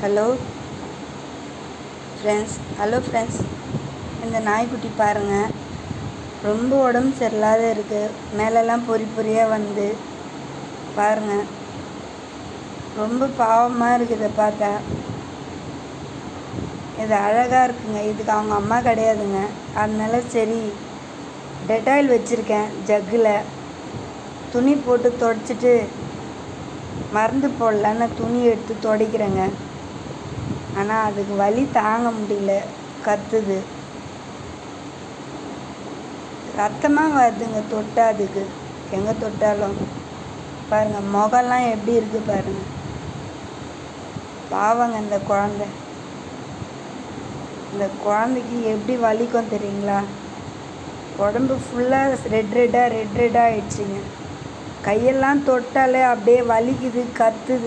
Hello friends, இந்த நாய்க்குட்டி பாருங்கள், ரொம்ப உடம்பு சரியில்லாத இருக்குது. மேலெல்லாம் பொறி பொறியாக வந்து பாருங்கள், ரொம்ப பாவமாக இருக்குது பார்த்தா. இது அழகாக இருக்குங்க. இதுக்கு அவங்க அம்மா கிடையாதுங்க. அதனால சரி டெட்டாயில் வச்சுருக்கேன் ஜக்கில். துணி போட்டு துடைச்சிட்டு மருந்து போடலான்னு துணி எடுத்து துடைக்கிறேங்க. ஆனால் அதுக்கு வலி தாங்க முடியல, கத்துது. ரத்தமாக வருதுங்க தொட்டா. அதுக்கு எங்கே தொட்டாலும் பாருங்கள், முகம்லாம் எப்படி இருக்குது பாருங்கள். பாவங்க இந்த குழந்தைக்கு எப்படி வலிக்கும் தெரியுங்களா? உடம்பு ஃபுல்லாக ரெட் ரெட்டாக ஆகிடுச்சிங்க. கையெல்லாம் தொட்டாலே அப்படியே வலிக்குது, கத்துது.